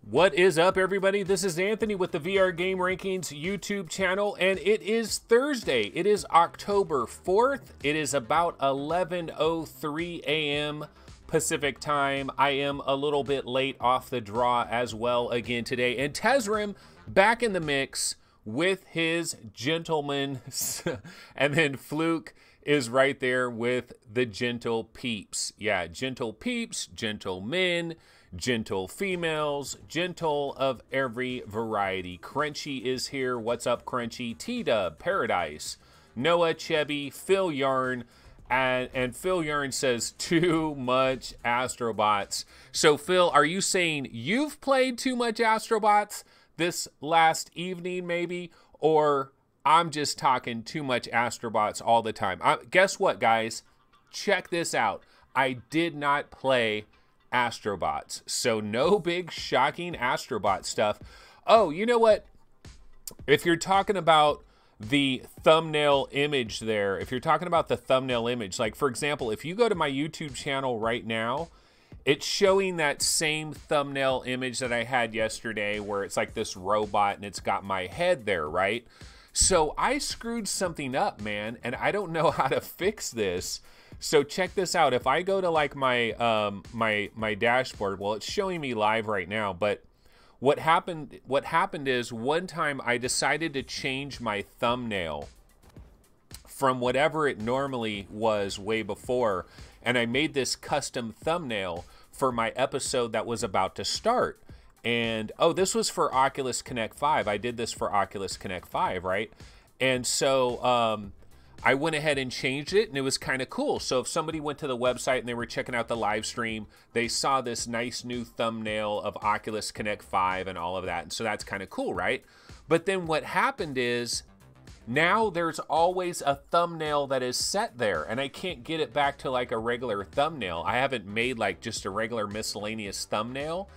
What is up, everybody? This is Anthony with the VR Game Rankings YouTube channel, and it is Thursday. It is October 4th. It is about 11:03 a.m. Pacific time. I am a little bit late off the draw as well again today. And Tezrim back in the mix with his gentleman. And then Fluke is right there with the gentle peeps. Yeah, gentle peeps, gentlemen, gentle females, gentle of every variety. Crunchy is here. What's up, Crunchy? T-Dub, Paradise, Noah, Chebby, Phil Yarn, and Phil Yarn says too much Astrobots. So Phil, are you saying you've played too much Astrobots this last evening maybe, or I'm just talking too much Astrobots all the time? Guess what, guys? Check this out. I did not play Astrobots, so no big shocking Astrobot stuff. Oh, you know what? If you're talking about the thumbnail image there, if you're talking about the thumbnail image, like for example, if you go to my YouTube channel right now, it's showing that same thumbnail image that I had yesterday where it's like this robot and it's got my head there, right? So I screwed something up, man, and I don't know how to fix this. So check this out. If I go to like my my dashboard, well, it's showing me live right now, but what happened is one time I decided to change my thumbnail from whatever it normally was way before, and I made this custom thumbnail for my episode that was about to start. And oh, this was for Oculus Connect 5. I did this for Oculus Connect 5, right? And so I went ahead and changed it, and it was kind of cool. So if somebody went to the website and they were checking out the live stream, they saw this nice new thumbnail of Oculus Connect 5 and all of that. And so that's kind of cool, right? But then what happened is now there's always a thumbnail that is set there, and I can't get it back to like a regular thumbnail. I haven't made like just a regular miscellaneous thumbnail.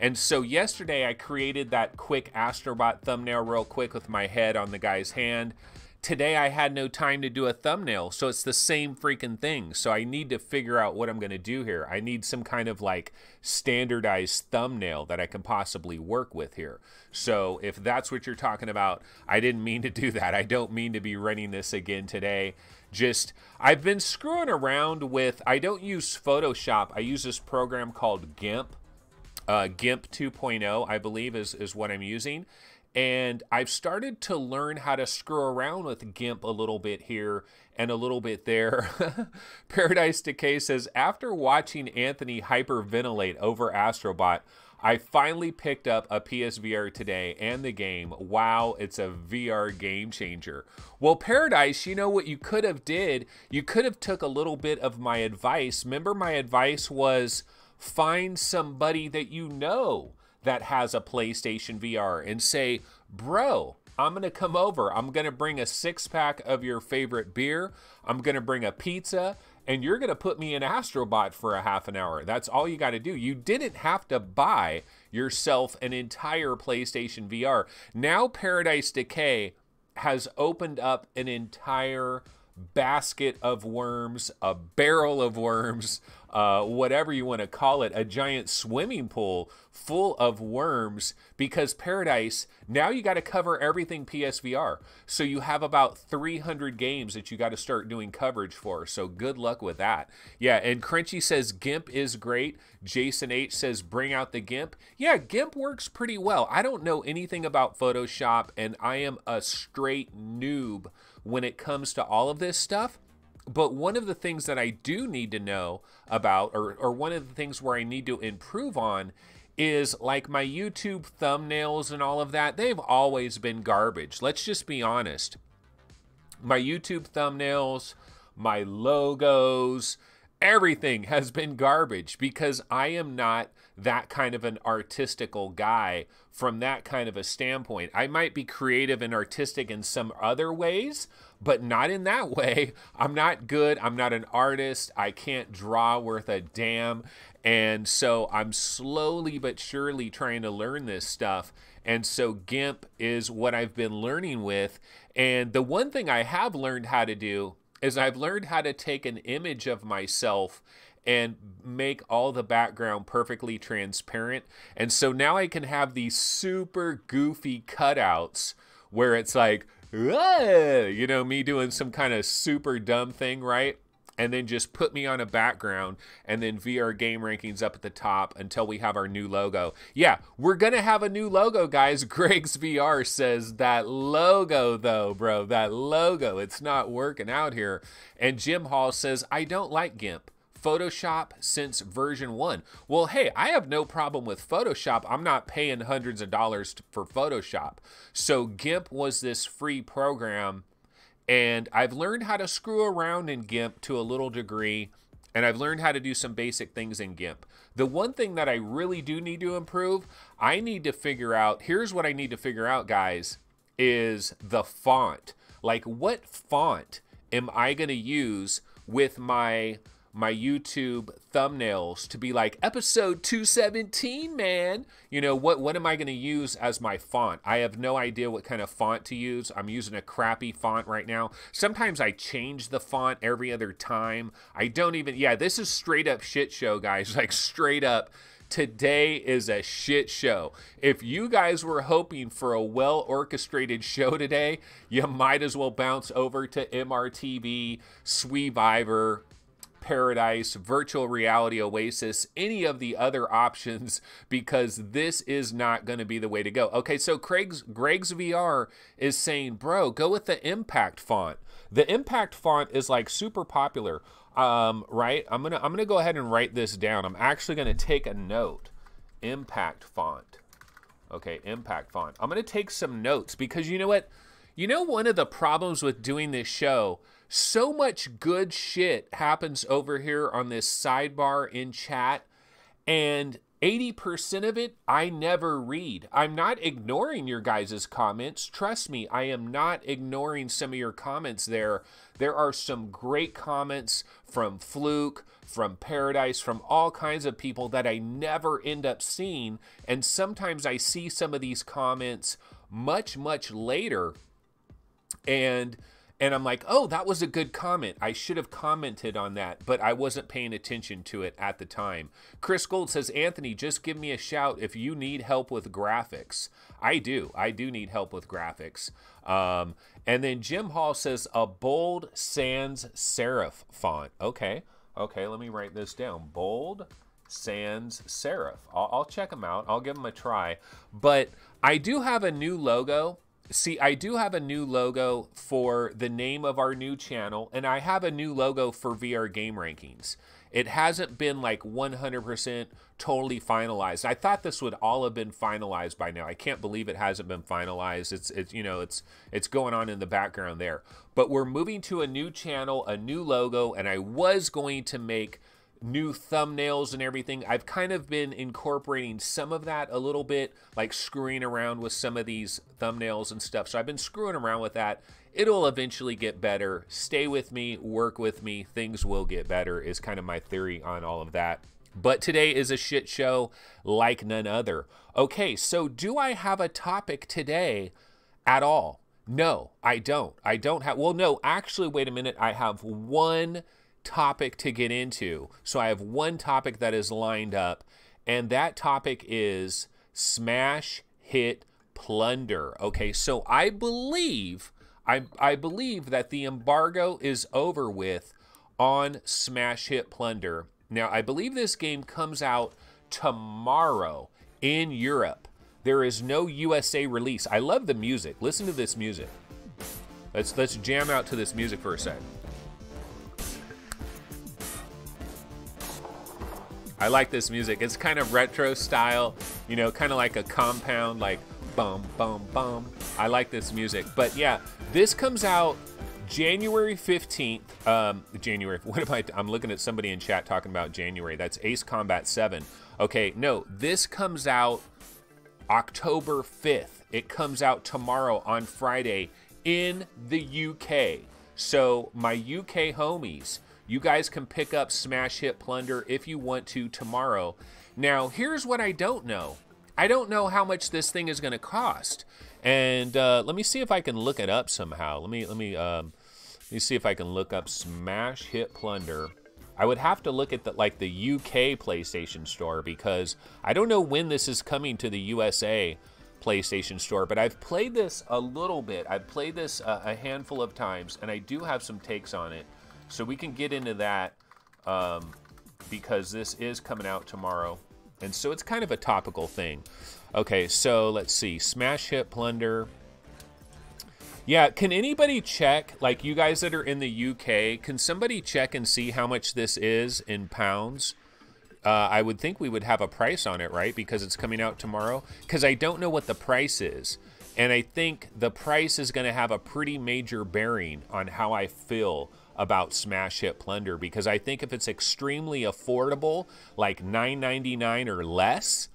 And so yesterday I created that quick Astrobot thumbnail real quick with my head on the guy's hand. Today I had no time to do a thumbnail, so it's the same freaking thing. So I need to figure out what I'm going to do here. I need some kind of like standardized thumbnail that I can possibly work with here. So if that's what you're talking about, I didn't mean to do that. I don't mean to be running this again today. Just, I've been screwing around with, I don't use Photoshop. I use this program called Gimp. Gimp 2.0, I believe, is what I'm using. And I've started to learn how to screw around with Gimp a little bit here and a little bit there. Paradise Decay says, after watching Anthony hyperventilate over Astrobot, I finally picked up a PSVR today and the game. Wow, it's a VR game changer. Well, Paradise, you know what you could have did? You could have took a little bit of my advice. Remember my advice was find somebody that you know that has a PlayStation VR and say, bro, I'm going to come over. I'm going to bring a 6-pack of your favorite beer. I'm going to bring a pizza, and you're going to put me in Astrobot for a half an hour. That's all you got to do. You didn't have to buy yourself an entire PlayStation VR. Now Paradise Decay has opened up an entire basket of worms, a barrel of worms, whatever you want to call it, a giant swimming pool full of worms, because Paradise, now you got to cover everything PSVR. So you have about 300 games that you got to start doing coverage for. So good luck with that. Yeah, and Crunchy says Gimp is great. Jason H says bring out the Gimp. Yeah, Gimp works pretty well. I don't know anything about Photoshop, and I am a straight noob when it comes to all of this stuff. But one of the things that I do need to know about, or one of the things where I need to improve on, is like my YouTube thumbnails and all of that. They've always been garbage. Let's just be honest. My YouTube thumbnails, my logos, everything has been garbage because I am not that kind of an artistical guy from that kind of a standpoint. I might be creative and artistic in some other ways, but not in that way. I'm not good. I'm not an artist. I can't draw worth a damn. And so I'm slowly but surely trying to learn this stuff. And so Gimp is what I've been learning with. And the one thing I have learned how to do is I've learned how to take an image of myself and make all the background perfectly transparent. And so now I can have these super goofy cutouts where it's like, you know, me doing some kind of super dumb thing, right? And then just put me on a background, and then VR Game Rankings up at the top until we have our new logo. Yeah, we're going to have a new logo, guys. Greg's VR says that logo, though, bro, that logo, it's not working out here. And Jim Hall says, I don't like Gimp. Photoshop since version 1. Well, hey, I have no problem with Photoshop. I'm not paying hundreds of dollars for Photoshop. So Gimp was this free program, and I've learned how to screw around in Gimp to a little degree, and I've learned how to do some basic things in Gimp. The one thing that I really do need to improve, I need to figure out, here's what I need to figure out, guys, is the font. Like, what font am I going to use with my YouTube thumbnails to be like episode 217, man? You know, what am I going to use as my font? I have no idea what kind of font to use. I'm using a crappy font right now. Sometimes I change the font every other time. I don't even, yeah, this is straight up shit show, guys. Like, straight up. Today is a shit show. If you guys were hoping for a well-orchestrated show today, you might as well bounce over to MRTV, Sweevivor, Paradise, Virtual Reality Oasis, any of the other options, because this is not going to be the way to go. Okay, so Greg's VR is saying, bro, go with the Impact font. The Impact font is like super popular, right? I'm gonna go ahead and write this down. I'm actually gonna take a note. Impact font. Okay, Impact font. I'm gonna take some notes because you know what? You know, one of the problems with doing this show, so much good shit happens over here on this sidebar in chat, and 80% of it I never read. I'm not ignoring your guys' comments. Trust me, I am not ignoring some of your comments there. There are some great comments from Fluke, from Paradise, from all kinds of people that I never end up seeing, and sometimes I see some of these comments much, much later, and I'm like, oh, that was a good comment. I should have commented on that, but I wasn't paying attention to it at the time. Chris Gold says, Anthony, just give me a shout if you need help with graphics. I do need help with graphics. And then Jim Hall says, a bold sans serif font. Okay, let me write this down. Bold sans serif. I'll check them out. I'll give them a try. But I do have a new logo. See, I do have a new logo for the name of our new channel, and I have a new logo for VR Game Rankings. It hasn't been like 100% totally finalized. I thought this would all have been finalized by now. I can't believe it hasn't been finalized. It's you know, it's going on in the background there. But we're moving to a new channel, a new logo, and I was going to make new thumbnails and everything. I've kind of been incorporating some of that a little bit, like screwing around with some of these thumbnails and stuff. So I've been screwing around with that. It'll eventually get better. Stay with me, work with me. Things will get better is kind of my theory on all of that. But today is a shit show like none other. Okay, so do I have a topic today at all? No, I don't. I don't have, well, no, actually, wait a minute. I have one topic to get into. So I have one topic that is lined up, and that topic is Smash Hit Plunder. Okay, so I believe that the embargo is over with on Smash Hit Plunder. Now, I believe this game comes out tomorrow in Europe. There is no USA release. I love the music. Listen to this music. Let's jam out to this music for a second. I like this music. It's kind of retro style, you know, kind of like a compound, like bum, bum, bum. I like this music. But yeah, this comes out January 15th. I'm looking at somebody in chat talking about January. That's Ace Combat 7. Okay, no, this comes out October 5th. It comes out tomorrow on Friday in the UK. So my UK homies, you guys can pick up Smash Hit Plunder if you want to tomorrow. Now, here's what I don't know. I don't know how much this thing is going to cost. And let me see if I can look it up somehow. Let me see if I can look up Smash Hit Plunder. I would have to look at the UK PlayStation Store, because I don't know when this is coming to the USA PlayStation Store, but I've played this a little bit. I've played this a handful of times, and I do have some takes on it. So we can get into that because this is coming out tomorrow. And so it's kind of a topical thing. Okay, so let's see. Smash Hit Plunder. Yeah, can anybody check, like you guys that are in the UK, can somebody check and see how much this is in pounds? I would think we would have a price on it, right? Because it's coming out tomorrow. Because I don't know what the price is. And I think the price is going to have a pretty major bearing on how I feel about Smash Hit Plunder. Because I think if it's extremely affordable, like $9.99 or less,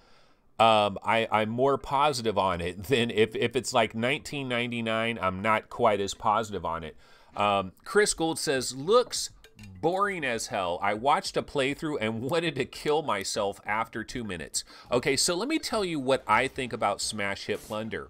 I'm more positive on it than if it's like $19.99, I'm not quite as positive on it. Chris Gould says, looks boring as hell. I watched a playthrough and wanted to kill myself after 2 minutes. Okay, so let me tell you what I think about Smash Hit Plunder.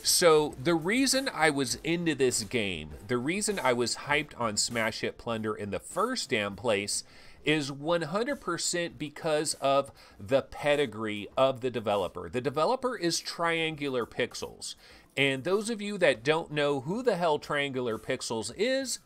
So the reason I was into this game, the reason I was hyped on Smash Hit Plunder in the first damn place, is 100% because of the pedigree of the developer. The developer is Triangular Pixels. And those of you that don't know who the hell Triangular Pixels is,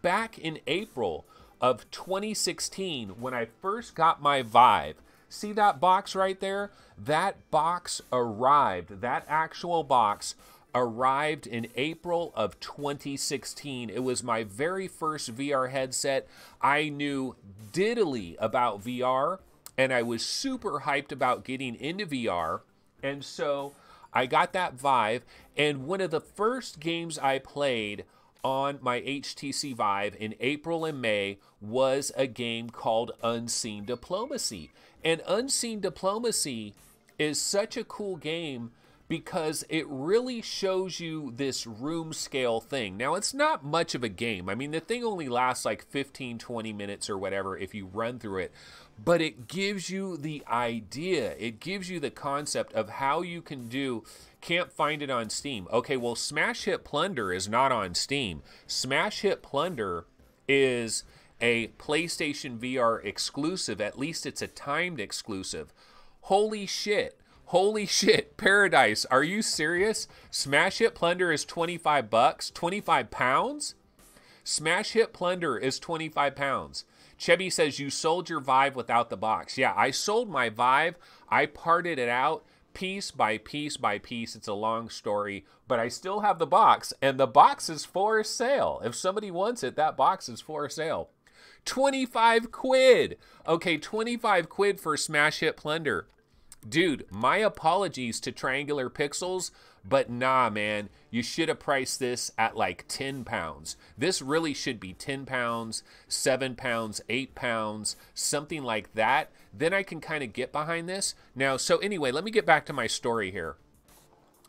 back in April of 2016, when I first got my Vive, see that box right there? That box arrived, that actual box arrived in April of 2016. It was my very first VR headset. I knew diddly about VR, and I was super hyped about getting into VR. And so I got that Vive, and one of the first games I played on my HTC Vive in April and May was a game called Unseen Diplomacy. And Unseen Diplomacy is such a cool game because it really shows you this room scale thing. Now, it's not much of a game. I mean, the thing only lasts like 15, 20 minutes or whatever if you run through it. But it gives you the idea. It gives you the concept of how you can do. Can't find it on Steam. Okay, well, Smash Hit Plunder is not on Steam. Smash Hit Plunder is a PlayStation VR exclusive. At least it's a timed exclusive. Holy shit. Holy shit, Paradise, are you serious? Smash Hit Plunder is 25 bucks, 25 pounds? Smash Hit Plunder is 25 pounds. Chevy says you sold your Vive without the box. Yeah, I sold my Vive. I parted it out piece by piece by piece. It's a long story, but I still have the box, and the box is for sale. If somebody wants it, that box is for sale. 25 quid. Okay, 25 quid for Smash Hit Plunder. Dude, my apologies to Triangular Pixels, but nah, man, you should have priced this at like 10 pounds. This really should be 10 pounds, 7 pounds, 8 pounds, something like that. Then I can kind of get behind this. Now, so anyway, let me get back to my story here.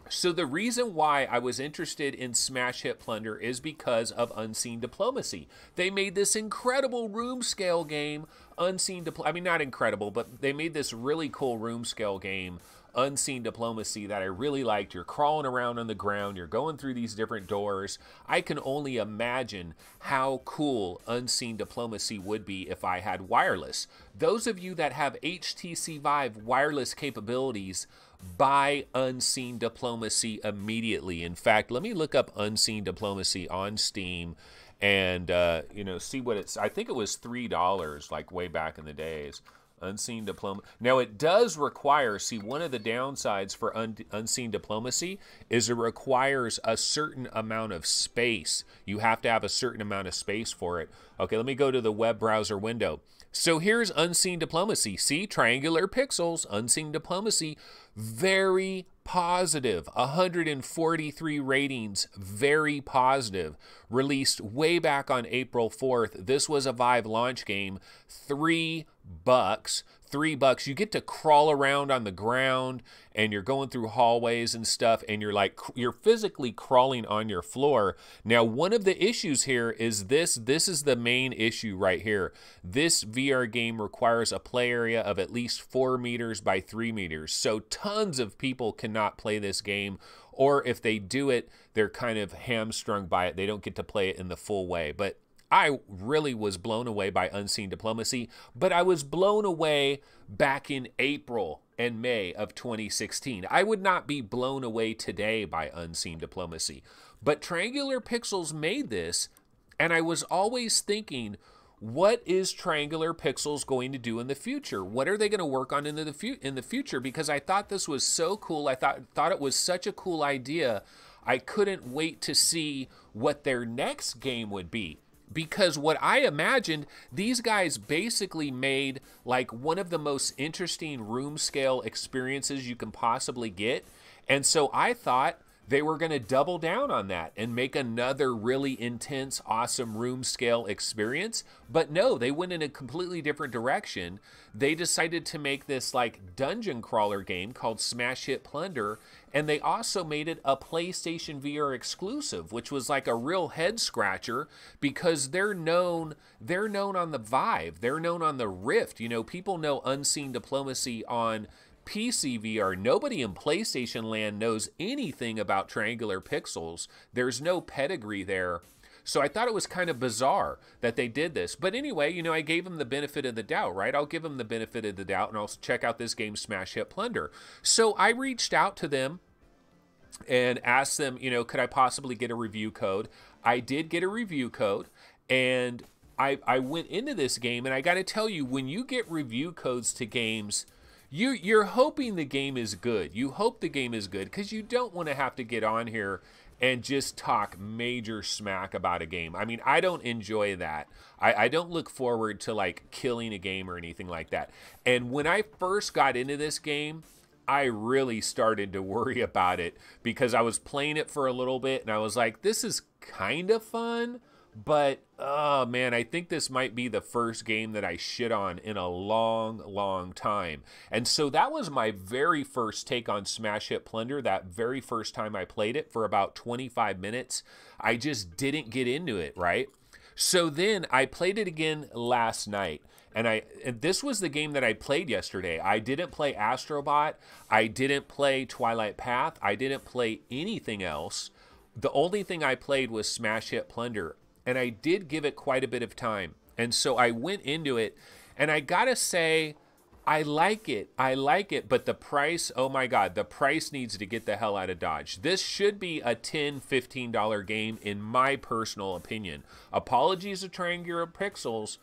So the reason why I was interested in Smash Hit Plunder is because of Unseen Diplomacy. They made this incredible room scale game, Unseen Diplomacy. I mean, not incredible, but they made this really cool room scale game, Unseen Diplomacy, that I really liked. You're crawling around on the ground. You're going through these different doors. I can only imagine how cool Unseen Diplomacy would be if I had wireless. Those of you that have HTC Vive wireless capabilities, buy Unseen Diplomacy immediately. In fact, let me look up Unseen Diplomacy on Steam and, you know, see what it's, I think it was $3 like way back in the days. Unseen Diplomacy. Now, it does require, see, one of the downsides for Unseen Diplomacy is it requires a certain amount of space. You have to have a certain amount of space for it. Okay, let me go to the web browser window. So here's Unseen Diplomacy. See, Triangular Pixels, Unseen Diplomacy, very positive. 143 ratings, very positive. Released way back on April 4th. This was a Vive launch game. $3. $3. You get to crawl around on the ground and you're going through hallways and stuff, and you're physically crawling on your floor. Now, one of the issues here is this is the main issue right here. This VR game requires a play area of at least 4 meters by 3 meters. So tons of people cannot play this game, or if they do it, they're kind of hamstrung by it. They don't get to play it in the full way. But I really was blown away by Unseen Diplomacy, but I was blown away back in April and May of 2016. I would not be blown away today by Unseen Diplomacy, but Triangular Pixels made this, and I was always thinking, what is Triangular Pixels going to do in the future? What are they going to work on in the future? Because I thought this was so cool. I thought it was such a cool idea. I couldn't wait to see what their next game would be. Because what I imagined, these guys basically made like one of the most interesting room scale experiences you can possibly get. And so I thought they were going to double down on that and make another really intense, awesome room scale experience. But no, they went in a completely different direction. They decided to make this like dungeon crawler game called Smash Hit Plunder. And they also made it a PlayStation VR exclusive, which was like a real head scratcher because they're known on the Vive. They're known on the Rift. You know, people know Unseen Diplomacy on PSVR. Nobody in PlayStation land knows anything about Triangular Pixels. There's no pedigree there. So I thought it was kind of bizarre that they did this. But anyway, you know, I gave them the benefit of the doubt, right? I'll give them the benefit of the doubt and I'll check out this game, Smash Hit Plunder. So I reached out to them and asked them, you know, could I possibly get a review code? I did get a review code, and I went into this game, and I got to tell you, when you get review codes to games, you're hoping the game is good. You hope the game is good because you don't want to have to get on here and just talk major smack about a game. I mean, I don't enjoy that. I don't look forward to like killing a game or anything like that. And when I first got into this game, I really started to worry about it because I was playing it for a little bit and I was like, this is kind of fun, but oh man, I think this might be the first game that I shit on in a long, long time. And so that was my very first take on Smash Hit Plunder. That very first time I played it for about 25 minutes, I just didn't get into it, right? So then I played it again last night. And this was the game that I played yesterday. I didn't play Astrobot. I didn't play Twilight Path. I didn't play anything else. The only thing I played was Smash Hit Plunder. And I did give it quite a bit of time. And so I went into it. And I gotta say, I like it. I like it. But the price, oh my God, the price needs to get the hell out of Dodge. This should be a $10, $15 game in my personal opinion. Apologies to Triangular Pixels,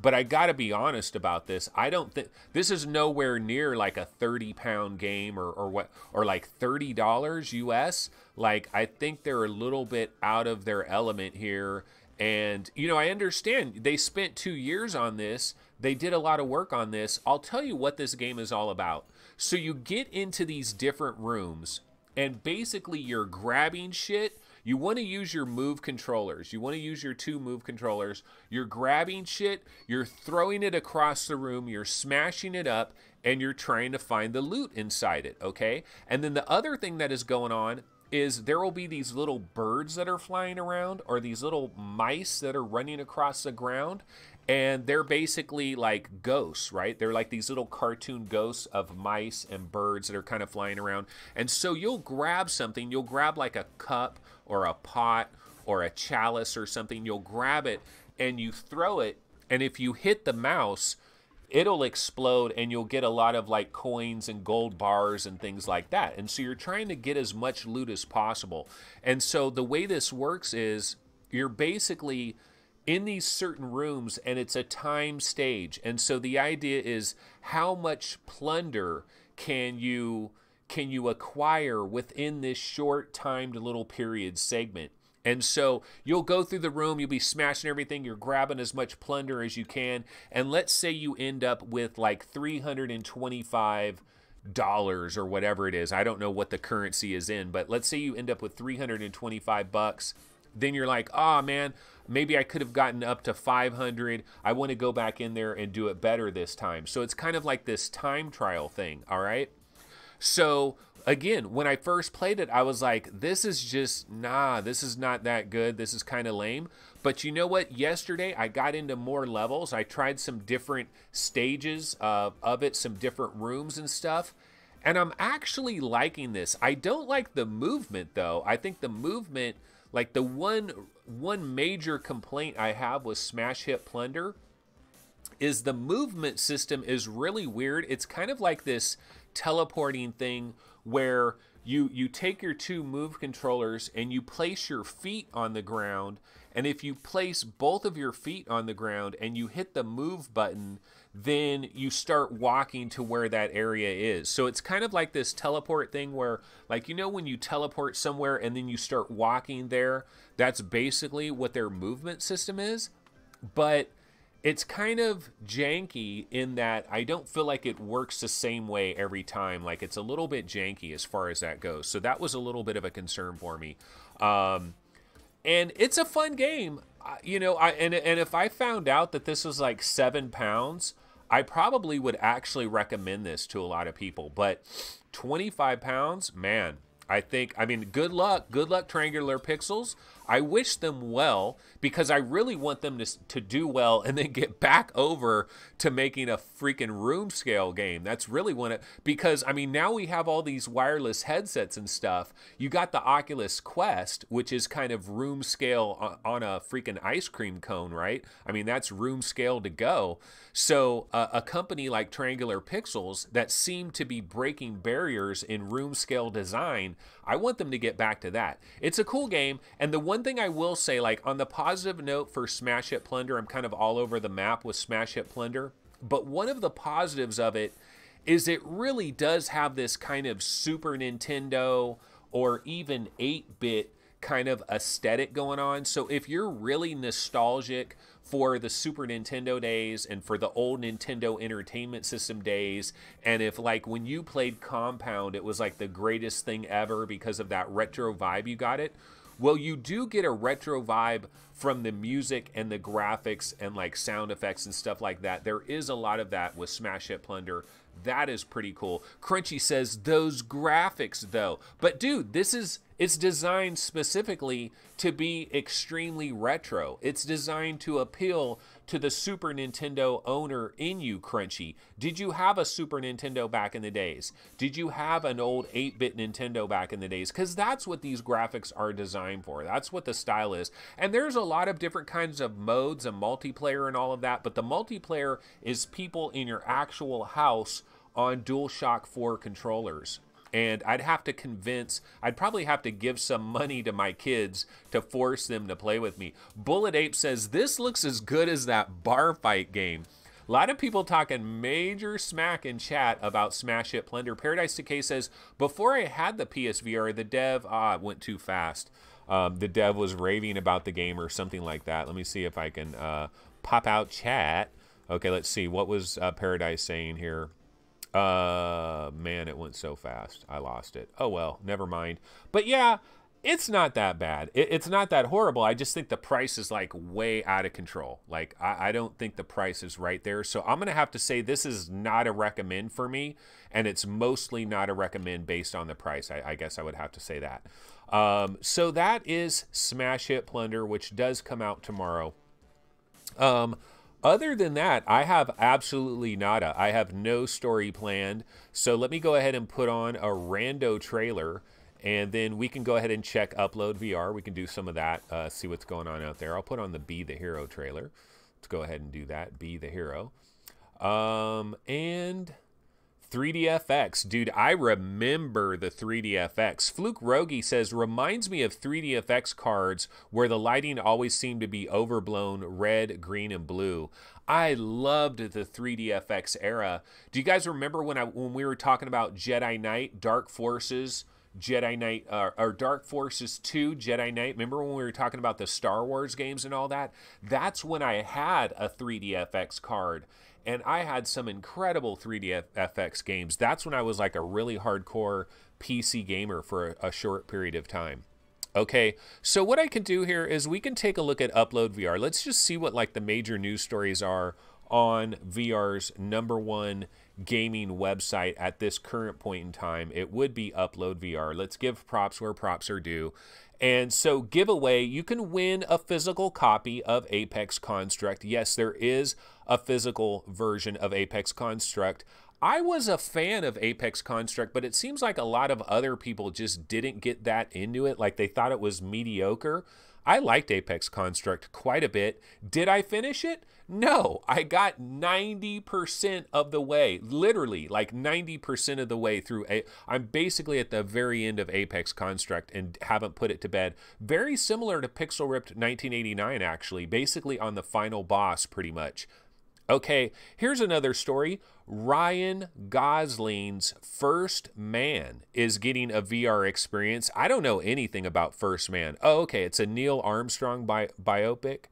but I gotta be honest about this. I don't think this is nowhere near like a 30-pound game or like $30 US. Like, I think they're a little bit out of their element here. And, you know, I understand they spent 2 years on this. They did a lot of work on this. I'll tell you what this game is all about. So you get into these different rooms and basically you're grabbing shit. You want to use your move controllers. You want to use your 2 move controllers. You're grabbing shit. You're throwing it across the room. You're smashing it up. And you're trying to find the loot inside it, okay? And then the other thing that is going on is there will be these little birds that are flying around or these little mice that are running across the ground. And they're basically like ghosts, right? They're like these little cartoon ghosts of mice and birds that are kind of flying around. And so you'll grab something. You'll grab like a cup or a pot or a chalice or something. You'll grab it and you throw it. And if you hit the mouse, it'll explode and you'll get a lot of like coins and gold bars and things like that. And so you're trying to get as much loot as possible. And so the way this works is you're basically in these certain rooms and it's a time stage. And so the idea is how much plunder can you acquire within this short timed little period segment. And so you'll go through the room, you'll be smashing everything, you're grabbing as much plunder as you can, and let's say you end up with like $325 or whatever it is. I don't know what the currency is in, but let's say you end up with 325 bucks. Then you're like, oh man, maybe I could have gotten up to 500. I want to go back in there and do it better this time. So it's kind of like this time trial thing, all right? So again, when I first played it, I was like, this is just, nah, this is not that good. This is kind of lame. But you know what? Yesterday, I got into more levels. I tried some different stages of it, some different rooms and stuff. And I'm actually liking this. I don't like the movement, though. I think the movement, Like the one major complaint I have with Smash Hit Plunder is the movement system is really weird. It's kind of like this teleporting thing where you take your two move controllers and you place your feet on the ground, and if you place both of your feet on the ground and you hit the move button, then you start walking to where that area is. So it's kind of like this teleport thing where, like, you know, when you teleport somewhere and then you start walking there, that's basically what their movement system is. But it's kind of janky in that I don't feel like it works the same way every time. Like, it's a little bit janky as far as that goes. So that was a little bit of a concern for me. And it's a fun game. You know, and if I found out that this was like £7, I probably would actually recommend this to a lot of people. But £25, man, I mean, good luck, Triangular Pixels. I wish them well, because I really want them to do well and then get back over to making a freaking room scale game. That's really because I mean, now we have all these wireless headsets and stuff. You got the Oculus Quest, which is kind of room scale on a freaking ice cream cone, right? I mean, that's room scale to go. So a company like Triangular Pixels that seem to be breaking barriers in room scale design, I want them to get back to that. It's a cool game. And the one thing I will say, like, on the positive note for Smash Hit Plunder, I'm kind of all over the map with Smash Hit Plunder, but one of the positives of it is it really does have this kind of Super Nintendo or even 8-bit kind of aesthetic going on. So if you're really nostalgic for the Super Nintendo days and for the old Nintendo Entertainment System days, and if, like, when you played Compound, it was like the greatest thing ever because of that retro vibe you got it, well, you do get a retro vibe from the music and the graphics and, like, sound effects and stuff like that. There is a lot of that with Smash Hit Plunder. That is pretty cool. Crunchy says, those graphics, though. But, dude, it's designed specifically to be extremely retro. It's designed to appeal to the Super Nintendo owner in you, Crunchy. Did you have a Super Nintendo back in the days? Did you have an old 8-bit Nintendo back in the days? Because that's what these graphics are designed for. That's what the style is. And there's a lot of different kinds of modes and multiplayer and all of that, but the multiplayer is people in your actual house on DualShock 4 controllers. And I'd probably have to give some money to my kids to force them to play with me. Bullet Ape says, this looks as good as that bar fight game. A lot of people talking major smack in chat about Smash Hit Plunder. Paradise Decay says, before I had the PSVR, the dev, it went too fast. The dev was raving about the game or something like that. Let me see if I can pop out chat. Okay, let's see. What was Paradise saying here? Man, it went so fast. I lost it. Oh, well, never mind. But yeah, it's not that bad. It's not that horrible. I just think the price is, like, way out of control. Like, I don't think the price is right there. So I'm going to have to say this is not a recommend for me. And it's mostly not a recommend based on the price. I guess I would have to say that. So that is Smash Hit Plunder, which does come out tomorrow. Other than that, I have absolutely nada. I have no story planned. So let me go ahead and put on a rando trailer, and then we can go ahead and check Upload VR. We can do some of that, see what's going on out there. I'll put on the Be the Hero trailer. Let's go ahead and do that. Be the Hero. And 3DFX. Dude, I remember the 3DFX. Fluke Rogi says, reminds me of 3DFX cards where the lighting always seemed to be overblown red, green, and blue. I loved the 3DFX era. Do you guys remember when we were talking about Jedi Knight, Dark Forces, Jedi Knight, or Dark Forces 2, Jedi Knight? Remember when we were talking about the Star Wars games and all that? That's when I had a 3DFX card. And I had some incredible 3DFX games. That's when I was like a really hardcore PC gamer for a short period of time. Okay, so what I can do here is we can take a look at Upload VR. Let's just see what, like, the major news stories are on VR's #1 gaming website at this current point in time. It would be Upload VR. Let's give props where props are due. And so, giveaway, you can win a physical copy of Apex Construct. Yes, there is a physical version of Apex Construct. I was a fan of Apex Construct, but it seems like a lot of other people just didn't get that into it. Like they thought it was mediocre. I liked Apex Construct quite a bit. Did I finish it? No, I got 90% of the way, literally like 90% of the way through. I'm basically at the very end of Apex Construct and haven't put it to bed. Very similar to Pixel Ripped 1989, actually, basically on the final boss pretty much. Okay, here's another story. Ryan Gosling's First Man is getting a VR experience. I don't know anything about First Man. Oh, okay, it's a Neil Armstrong biopic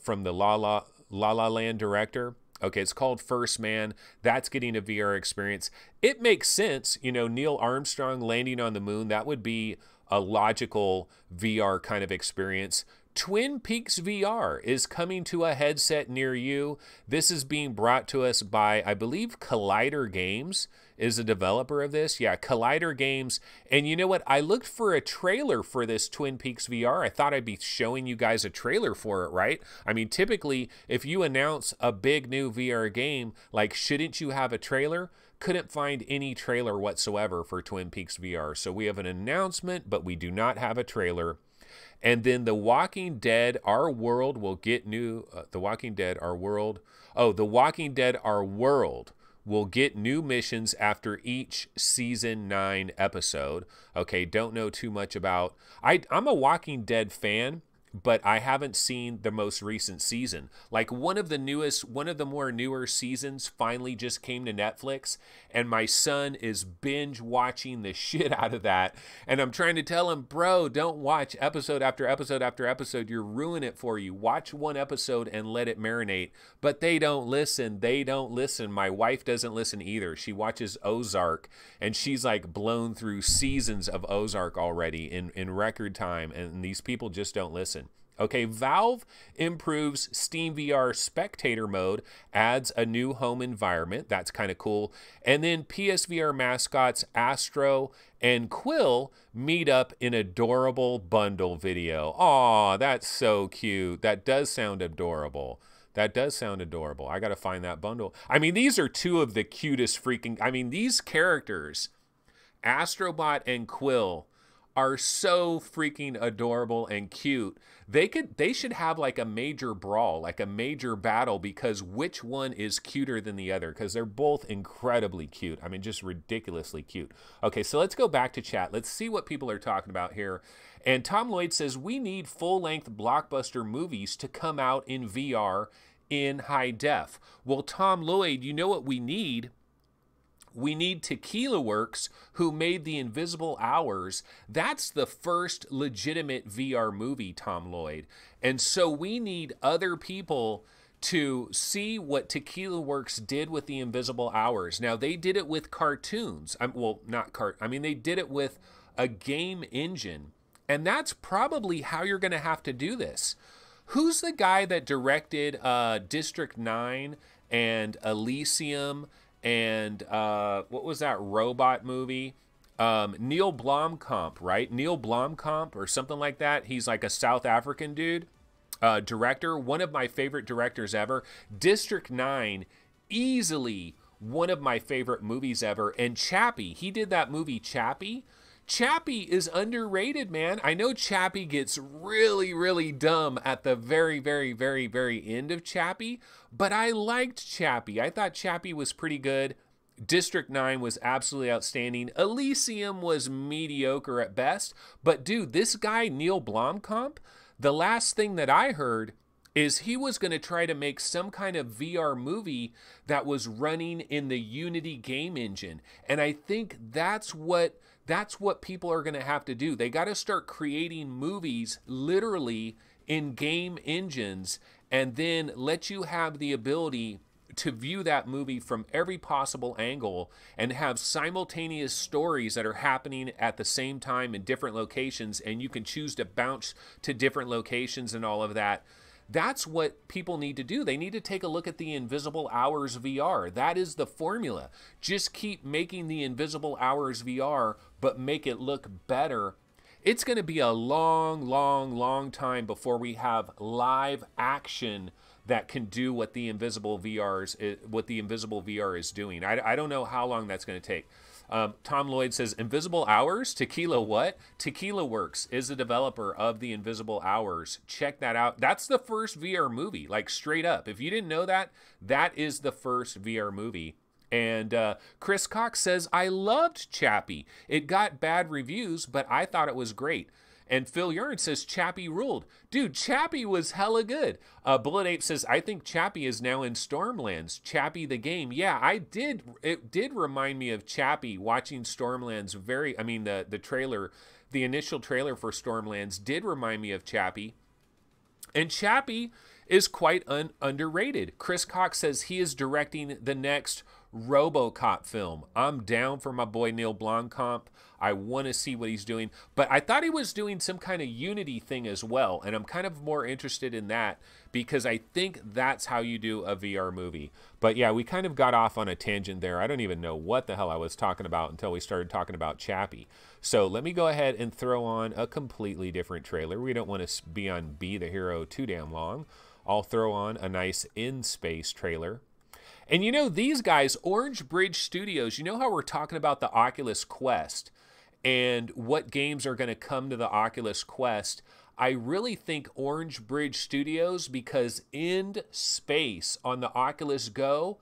from the La La Land director. Okay, it's called First Man. That's getting a VR experience. It makes sense, you know, Neil Armstrong landing on the moon. That would be a logical VR kind of experience. Twin Peaks VR is coming to a headset near you. This is being brought to us by, I believe, Collider Games is the developer of this. Yeah, Collider Games. And you know what? I looked for a trailer for this Twin Peaks VR. I thought I'd be showing you guys a trailer for it, right? I mean, typically, if you announce a big new VR game, like, shouldn't you have a trailer? Couldn't find any trailer whatsoever for Twin Peaks VR. So we have an announcement, but we do not have a trailer. And then The Walking Dead, Our World will get new, The Walking Dead, Our World will get new missions after each season 9 episode. Okay, don't know too much about, I'm a Walking Dead fan, but I haven't seen the most recent season. Like one of the more newer seasons finally just came to Netflix, and my son is binge watching the shit out of that. And I'm trying to tell him, bro, don't watch episode after episode after episode. You're ruining it for you. Watch one episode and let it marinate. But they don't listen. They don't listen. My wife doesn't listen either. She watches Ozark, and she's like blown through seasons of Ozark already in record time. And these people just don't listen. Okay, Valve improves Steam VR spectator mode, adds a new home environment. That's kind of cool. And then PSVR mascots Astro and Quill meet up in adorable bundle video. Aw, that's so cute. That does sound adorable. That does sound adorable. I got to find that bundle. I mean, these are two of the cutest freaking... I mean, these characters, Astrobot and Quill, are so freaking adorable and cute. They should have like a major brawl, like a major battle, because which one is cuter than the other? Because they're both incredibly cute. I mean, just ridiculously cute. Okay, so let's go back to chat. Let's see what people are talking about here. And Tom Lloyd says, we need full-length blockbuster movies to come out in VR in high def. Well, Tom Lloyd, you know what we need? We need Tequila Works, who made The Invisible Hours. That's the first legitimate VR movie, Tom Lloyd. And so we need other people to see what Tequila Works did with The Invisible Hours. Now, they did it with cartoons. They did it with a game engine. And that's probably how you're going to have to do this. Who's the guy that directed District 9 and Elysium and what was that robot movie? Neil Blomkamp, right? Neil Blomkamp or something like that. He's like a South African dude, director, one of my favorite directors ever. District 9, easily one of my favorite movies ever. And Chappie, he did that movie Chappie. Chappie is underrated, man. I know Chappie gets really, really dumb at the very, very, very, very end of Chappie, but I liked Chappie. I thought Chappie was pretty good. District 9 was absolutely outstanding. Elysium was mediocre at best. But dude, this guy, Neil Blomkamp, the last thing that I heard is he was going to try to make some kind of VR movie that was running in the Unity game engine. And I think that's what people are going to have to do. They got to start creating movies literally in game engines and then let you have the ability to view that movie from every possible angle and have simultaneous stories that are happening at the same time in different locations, and you can choose to bounce to different locations and all of that. That's what people need to do. They need to take a look at the Invisible Hours VR. That is the formula. Just keep making the Invisible Hours VR, but make it look better. It's going to be a long, long, long time before we have live action that can do what the Invisible VR is doing. I don't know how long that's going to take. Tom Lloyd says, Invisible Hours? Tequila what? Tequila Works is the developer of the Invisible Hours. Check that out. That's the first VR movie, like straight up. If you didn't know that, that is the first VR movie. And Chris Cox says, I loved Chappie. It got bad reviews, but I thought it was great. And Phil Yarn says, Chappie ruled. Dude, Chappie was hella good. Bullet Ape says, I think Chappie is now in Stormlands. Chappie the game. Yeah, it did remind me of Chappie watching Stormlands. The trailer, the initial trailer for Stormlands did remind me of Chappie. And Chappie is quite underrated. Chris Cox says he is directing the next RoboCop film. I'm down for my boy Neil Blomkamp. I want to see what he's doing. But I thought he was doing some kind of Unity thing as well. And I'm kind of more interested in that because I think that's how you do a VR movie. But yeah, we kind of got off on a tangent there. I don't even know what the hell I was talking about until we started talking about Chappie. So let me go ahead and throw on a completely different trailer. We don't want to be on Be the Hero too damn long. I'll throw on a nice in-space trailer. And you know, these guys, Orange Bridge Studios, you know how we're talking about the Oculus Quest and what games are going to come to the Oculus Quest? I really think Orange Bridge Studios, because in space on the Oculus Go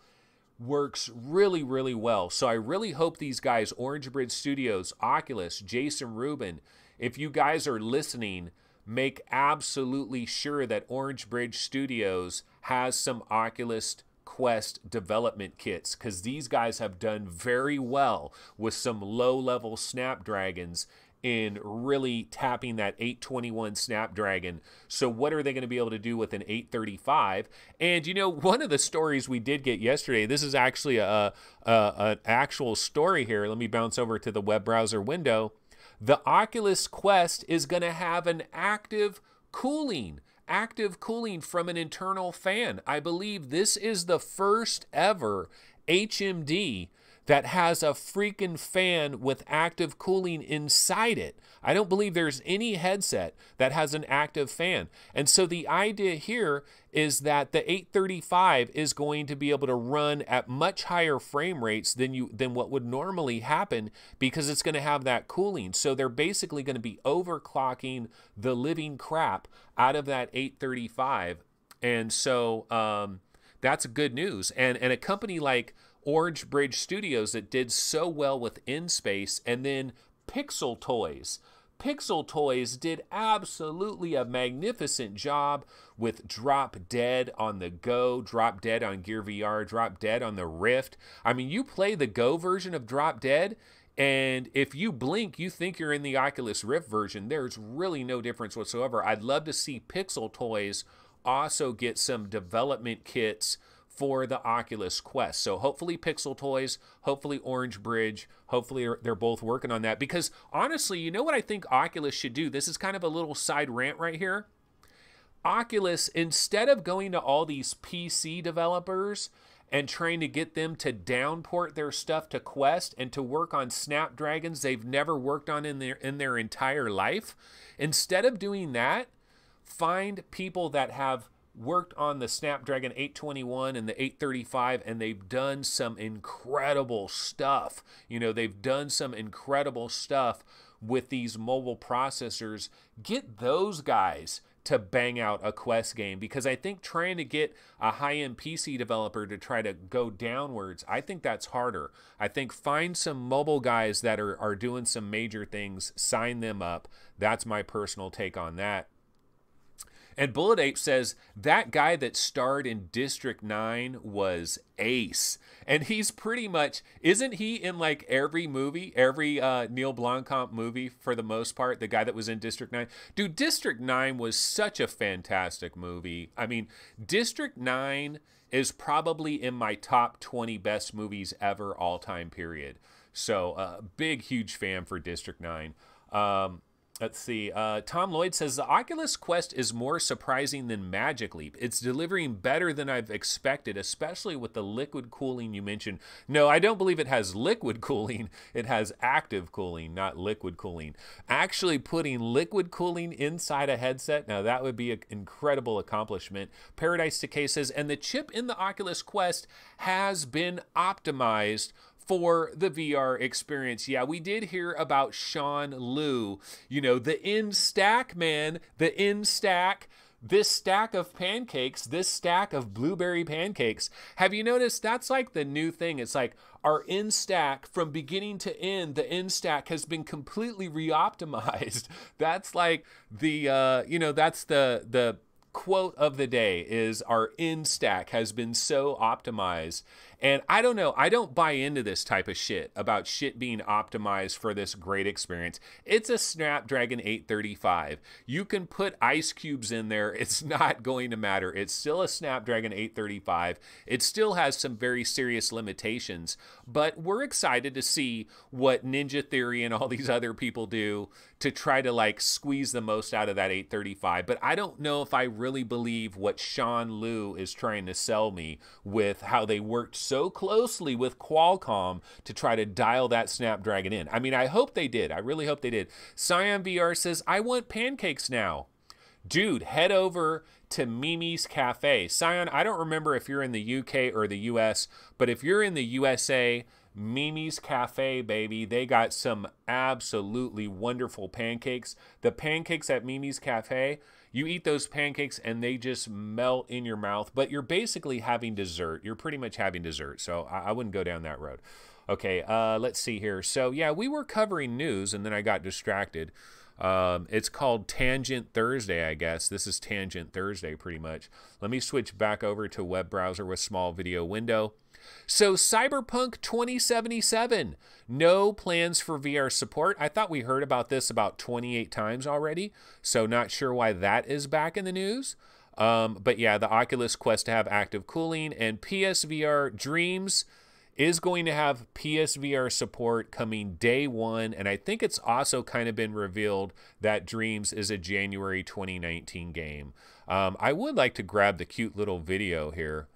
works really, really well. So I really hope these guys, Orange Bridge Studios, Oculus, Jason Rubin, if you guys are listening, make absolutely sure that Orange Bridge Studios has some Oculus Quest development kits, because these guys have done very well with some low-level Snapdragons in really tapping that 821 Snapdragon. So what are they going to be able to do with an 835? And you know, one of the stories we did get yesterday, this is actually an actual story here. Let me bounce over to the web browser window. The Oculus Quest is going to have an active cooling from an internal fan. I believe this is the first ever HMD that has a freaking fan with active cooling inside it. I don't believe there's any headset that has an active fan. And so the idea here is that the 835 is going to be able to run at much higher frame rates than what would normally happen, because it's going to have that cooling. So they're basically going to be overclocking the living crap out of that 835. And so that's good news. And a company like Orange Bridge Studios that did so well with InSpace, and then Pixel Toys. Pixel Toys did absolutely a magnificent job with Drop Dead on the Go, Drop Dead on Gear VR, Drop Dead on the Rift. I mean, you play the Go version of Drop Dead, and if you blink, you think you're in the Oculus Rift version. There's really no difference whatsoever. I'd love to see Pixel Toys also get some development kits for the Oculus Quest. So hopefully Pixel Toys, hopefully Orange Bridge, hopefully they're both working on that. Because honestly, you know what I think Oculus should do? This is kind of a little side rant right here. Oculus, instead of going to all these PC developers and trying to get them to downport their stuff to Quest and to work on Snapdragons they've never worked on in their entire life, instead of doing that, find people that have worked on the Snapdragon 821 and the 835, and they've done some incredible stuff. You know, they've done some incredible stuff with these mobile processors. Get those guys to bang out a Quest game, because I think trying to get a high-end PC developer to try to go downwards, I think that's harder. I think find some mobile guys that are doing some major things, sign them up. That's my personal take on that. And Bullet Ape says, that guy that starred in District 9 was ace. And he's pretty much, isn't he in like every movie, every Neil Blomkamp movie for the most part, the guy that was in District 9? Dude, District 9 was such a fantastic movie. I mean, District 9 is probably in my top 20 best movies ever, all time period. So big, huge fan for District 9. Let's see. Tom Lloyd says the Oculus Quest is more surprising than Magic Leap. It's delivering better than I've expected, especially with the liquid cooling you mentioned. No, I don't believe it has liquid cooling. It has active cooling, not liquid cooling. Actually putting liquid cooling inside a headset, now that would be an incredible accomplishment. Paradise Decay says, and the chip in the Oculus Quest has been optimized for the VR experience. Yeah, we did hear about Sean Liu, you know, the in-stack, man, the in-stack. This stack of pancakes, this stack of blueberry pancakes. Have you noticed that's like the new thing? It's like our in-stack from beginning to end, the in-stack has been completely re-optimized. That's like the, you know, that's the quote of the day is our in-stack has been so optimized. And I don't know, I don't buy into this type of shit about shit being optimized for this great experience. It's a Snapdragon 835. You can put ice cubes in there. It's not going to matter. It's still a Snapdragon 835. It still has some very serious limitations, but we're excited to see what Ninja Theory and all these other people do to try to like squeeze the most out of that 835. But I don't know if I really believe what Sean Liu is trying to sell me with how they worked so closely with Qualcomm to try to dial that Snapdragon in. I mean, I hope they did. I really hope they did. Cyan VR says, I want pancakes now. Dude, head over to Mimi's Cafe. Cyan, I don't remember if you're in the UK or the US, but if you're in the USA, Mimi's Cafe, baby, they got some absolutely wonderful pancakes. The pancakes at Mimi's Cafe, you eat those pancakes and they just melt in your mouth, but you're basically having dessert. You're pretty much having dessert, so I wouldn't go down that road. Okay, let's see here. So, yeah, we were covering news, and then I got distracted. It's called Tangent Thursday, I guess. This is Tangent Thursday, pretty much. Let me switch back over to web browser with small video window. So Cyberpunk 2077, no plans for VR support. I thought we heard about this about 28 times already, so not sure why that is back in the news. But yeah, the Oculus Quest to have active cooling, and PSVR Dreams is going to have PSVR support coming day one, and I think it's also kind of been revealed that Dreams is a January 2019 game. I would like to grab the cute little video here.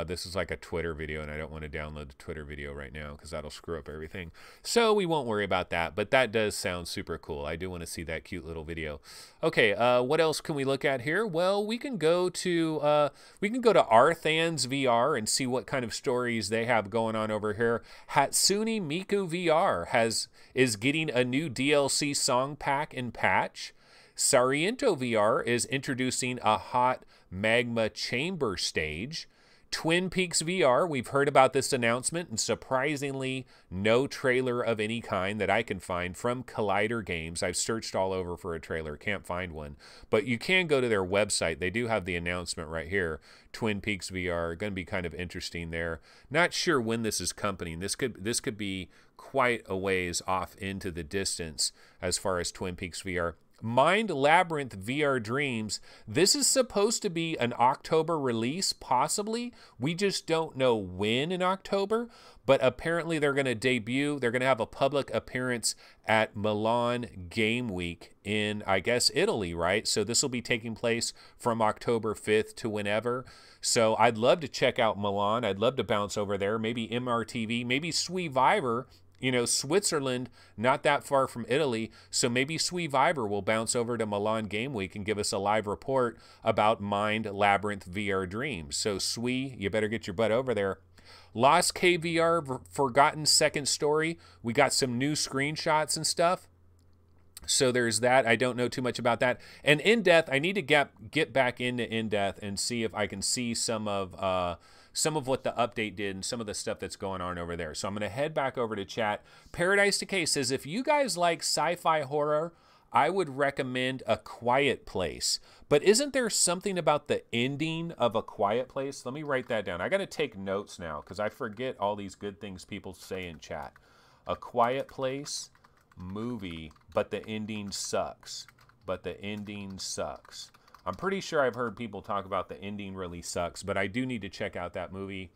This is like a Twitter video, and I don't want to download the Twitter video right now because that'll screw up everything. So we won't worry about that, but that does sound super cool. I do want to see that cute little video. Okay, what else can we look at here? Well, we can go to Arthan's VR and see what kind of stories they have going on over here. Hatsune Miku VR is getting a new DLC song pack and patch. Sariento VR is introducing a hot magma chamber stage. Twin Peaks VR, we've heard about this announcement, and surprisingly, no trailer of any kind that I can find from Collider Games. I've searched all over for a trailer, can't find one. But you can go to their website. They do have the announcement right here. Twin Peaks VR, going to be kind of interesting there. Not sure when this is coming. This could be quite a ways off into the distance as far as Twin Peaks VR. Mind Labyrinth VR Dreams, this is supposed to be an October release, possibly. We just don't know when in October, but apparently they're going to debut. They're going to have a public appearance at Milan Game Week in, I guess, Italy, right? So this will be taking place from October 5th to whenever. So I'd love to check out Milan. I'd love to bounce over there. Maybe MRTV, maybe Sweviver. You know, Switzerland, not that far from Italy, so maybe Sweviver will bounce over to Milan Game Week and give us a live report about Mind Labyrinth VR Dreams. So, Swe, you better get your butt over there. Lost KVR Forgotten Second Story. We got some new screenshots and stuff. So there's that. I don't know too much about that. And In Death, I need to get back into In Death and see if I can see some of what the update did and some of the stuff that's going on over there. So I'm going to head back over to chat. Paradise Decay says, if you guys like sci-fi horror, I would recommend A Quiet Place. But isn't there something about the ending of A Quiet Place? Let me write that down. I got to take notes now because I forget all these good things people say in chat. A Quiet Place movie, but the ending sucks. But the ending sucks. I'm pretty sure I've heard people talk about the ending really sucks, but I do need to check out that movie.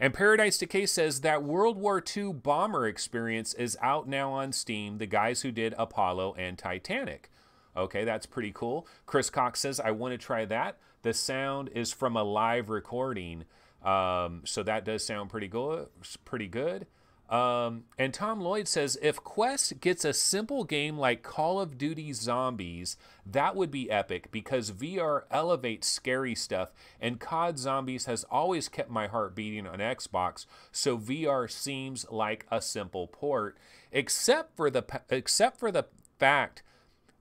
And Paradise Decay says that World War II bomber experience is out now on Steam, the guys who did Apollo and Titanic. Okay, that's pretty cool. Chris Cox says, I want to try that. The sound is from a live recording, so that does sound pretty good. And Tom Lloyd says, if Quest gets a simple game like Call of Duty Zombies, that would be epic because VR elevates scary stuff, and COD Zombies has always kept my heart beating on Xbox, so VR seems like a simple port, except for the fact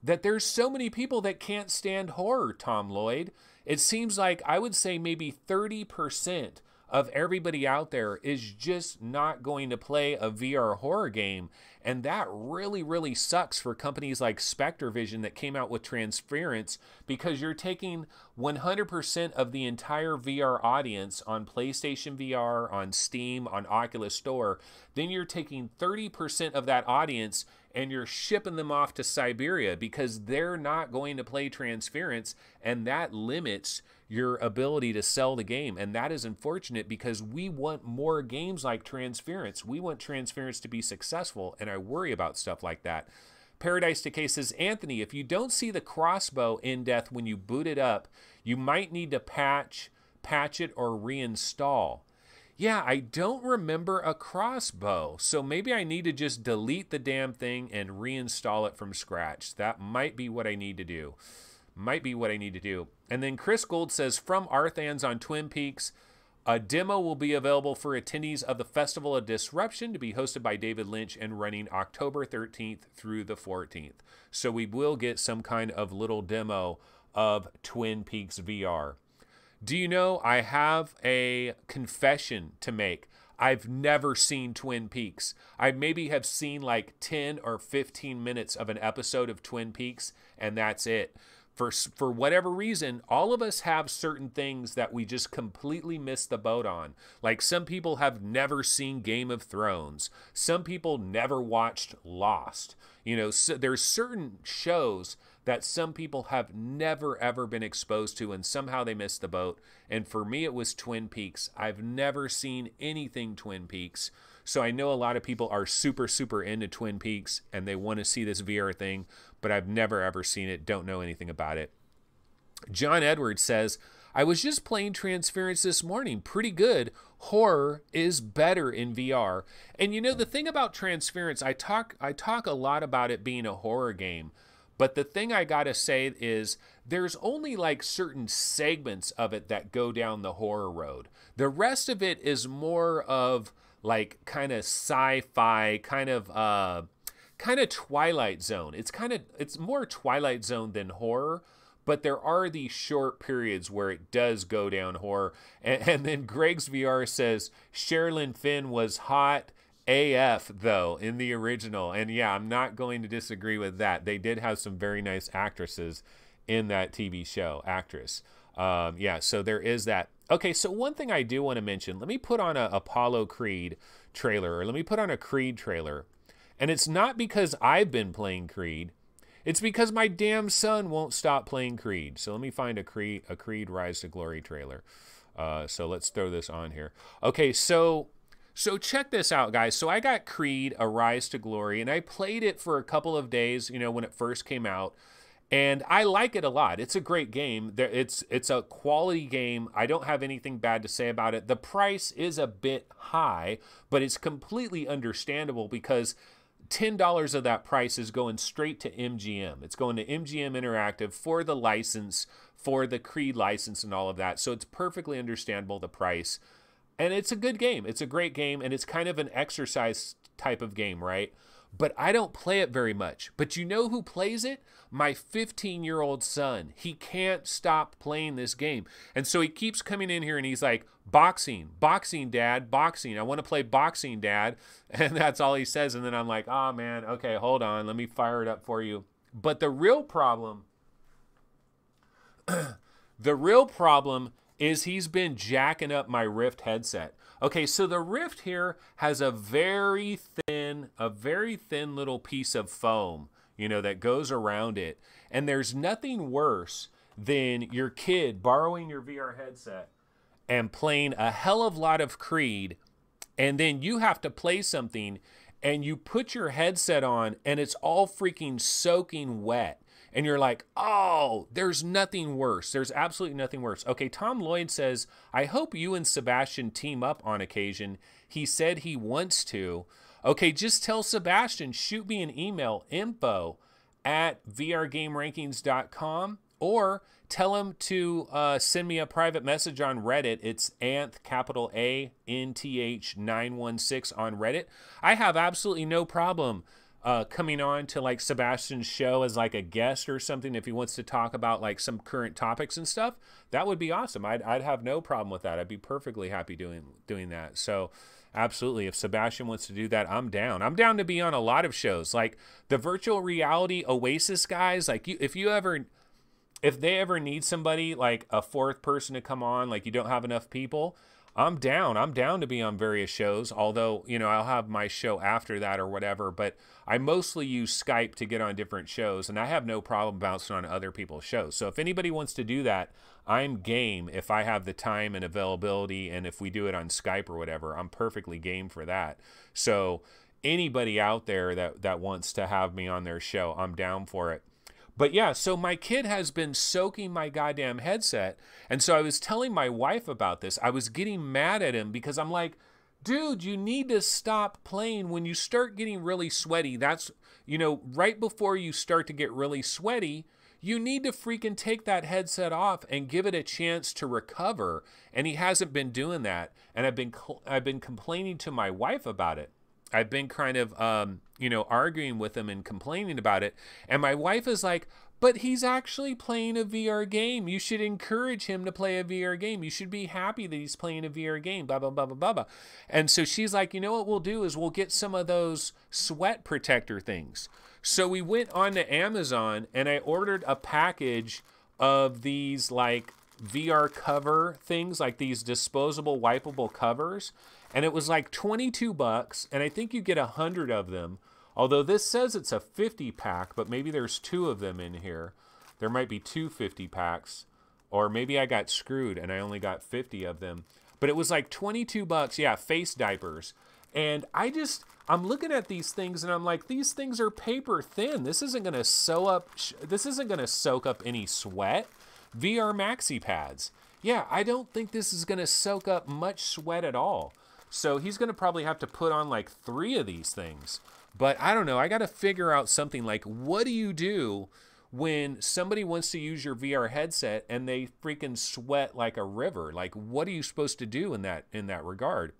that there's so many people that can't stand horror, Tom Lloyd. It seems like, I would say maybe 30% of everybody out there is just not going to play a VR horror game. And that really, really sucks for companies like Spectre Vision that came out with Transference, because you're taking 100% of the entire VR audience on PlayStation VR, on Steam, on Oculus Store. Then you're taking 30% of that audience and you're shipping them off to Siberia because they're not going to play Transference, and that limits your ability to sell the game. And that is unfortunate because we want more games like Transference. We want Transference to be successful, and I worry about stuff like that. Paradise Decay says, Anthony, if you don't see the crossbow in death when you boot it up, you might need to patch it or reinstall. Yeah, I don't remember a crossbow, so maybe I need to just delete the damn thing and reinstall it from scratch. That might be what I need to do. And then Chris Gold says, from Arthans on Twin Peaks, a demo will be available for attendees of the Festival of Disruption to be hosted by David Lynch and running October 13th through the 14th. So we will get some kind of little demo of Twin Peaks VR. Do you know, I have a confession to make. I've never seen Twin Peaks. I maybe have seen like 10 or 15 minutes of an episode of Twin Peaks, and that's it. For whatever reason, all of us have certain things that we just completely miss the boat on. Like some people have never seen Game of Thrones. Some people never watched Lost. You know, so there's certain shows that some people have never, ever been exposed to, and somehow they missed the boat. And for me, it was Twin Peaks. I've never seen anything Twin Peaks. So I know a lot of people are super, super into Twin Peaks, and they want to see this VR thing, but I've never, ever seen it, don't know anything about it. John Edwards says, I was just playing Transference this morning. Pretty good. Horror is better in VR. And you know, the thing about Transference, I talk a lot about it being a horror game. But the thing I gotta say is there's only like certain segments of it that go down the horror road. The rest of it is more of like kind of sci-fi, kind of Twilight Zone. It's more Twilight Zone than horror, but there are these short periods where it does go down horror. And then Greg's VR says Sherilyn Fenn was hot AF though in the original, and yeah, I'm not going to disagree with that. They did have some very nice actresses in that TV show. Yeah, so there is that. Okay, so one thing I do want to mention, let me put on a Apollo Creed trailer, or let me put on a Creed trailer, and it's not because I've been playing Creed, it's because my damn son won't stop playing Creed. So let me find a Creed Rise to Glory trailer. So let's throw this on here. Okay, so check this out, guys. So I got Creed, A Rise to Glory, and I played it for a couple of days, you know, when it first came out. And I like it a lot. It's a great game. It's a quality game. I don't have anything bad to say about it. The price is a bit high, but it's completely understandable because $10 of that price is going straight to MGM. It's going to MGM Interactive for the license, for the Creed license and all of that. So it's perfectly understandable, the price. And it's a good game. It's a great game, and it's kind of an exercise type of game, right? But I don't play it very much. But you know who plays it? My 15-year-old son. He can't stop playing this game. And so he keeps coming in here and he's like, boxing, dad, boxing. I want to play boxing, dad. And that's all he says. And then I'm like, oh man, okay, hold on. Let me fire it up for you. But the real problem is he's been jacking up my Rift headset. Okay, so the Rift here has a very thin little piece of foam, you know, that goes around it. And there's nothing worse than your kid borrowing your VR headset and playing a hell of a lot of Creed, and then you have to play something and you put your headset on and it's all freaking soaking wet. And you're like, oh, there's nothing worse. There's absolutely nothing worse. Okay, Tom Lloyd says, I hope you and Sebastian team up on occasion. He said he wants to. Okay, just tell Sebastian, shoot me an email, info@vrgamerankings.com, or tell him to send me a private message on Reddit. It's Anth, capital A-N-T-H 916 on Reddit. I have absolutely no problem coming on to like Sebastian's show as like a guest or something if he wants to talk about like some current topics and stuff. That would be awesome. I'd have no problem with that. I'd be perfectly happy doing that. So absolutely, if Sebastian wants to do that, I'm down. I'm down to be on a lot of shows, like the virtual reality Oasis guys. Like if they ever need somebody like a fourth person to come on, like you don't have enough people, I'm down. I'm down to be on various shows, although, you know, I'll have my show after that or whatever, but I mostly use Skype to get on different shows, and I have no problem bouncing on other people's shows. So if anybody wants to do that, I'm game. If I have the time and availability, and if we do it on Skype or whatever, I'm perfectly game for that. So anybody out there that wants to have me on their show, I'm down for it. But yeah, so my kid has been soaking my goddamn headset. And so I was telling my wife about this. I was getting mad at him because I'm like, dude, you need to stop playing when you start getting really sweaty. That's, you know, right before you start to get really sweaty, you need to freaking take that headset off and give it a chance to recover. And he hasn't been doing that. And I've been complaining to my wife about it. I've been kind of, you know, arguing with him and complaining about it. And my wife is like, but he's actually playing a VR game. You should encourage him to play a VR game. You should be happy that he's playing a VR game, blah, blah, blah, blah, blah, blah. And so she's like, you know what we'll do is we'll get some of those sweat protector things. So we went on to Amazon and I ordered a package of these like VR cover things, like these disposable wipeable covers. And it was like $22, and I think you get 100 of them. Although this says it's a 50 pack, but maybe there's 2 of them in here. There might be 2 50 packs, or maybe I got screwed and I only got 50 of them. But it was like $22, yeah, face diapers. And I'm looking at these things and I'm like, these things are paper thin. This isn't going to soak up any sweat. VR maxi pads. Yeah, I don't think this is going to soak up much sweat at all. So he's going to probably have to put on like 3 of these things. But I don't know. I got to figure out something like, what do you do when somebody wants to use your VR headset and they freaking sweat like a river? Like, what are you supposed to do in that regard?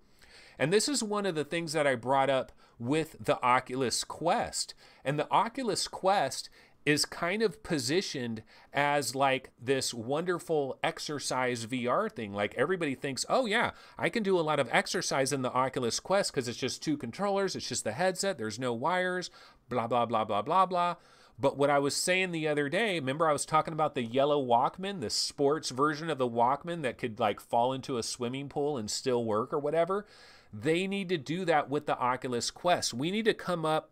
And this is one of the things that I brought up with the Oculus Quest. And the Oculus Quest is kind of positioned as like this wonderful exercise VR thing. Like everybody thinks, oh yeah, I can do a lot of exercise in the Oculus Quest because it's just 2 controllers, it's just the headset, there's no wires, blah, blah, blah, blah, blah, blah. But what I was saying the other day, remember I was talking about the yellow Walkman, the sports version of the Walkman that could like fall into a swimming pool and still work or whatever? They need to do that with the Oculus Quest. We need to come up,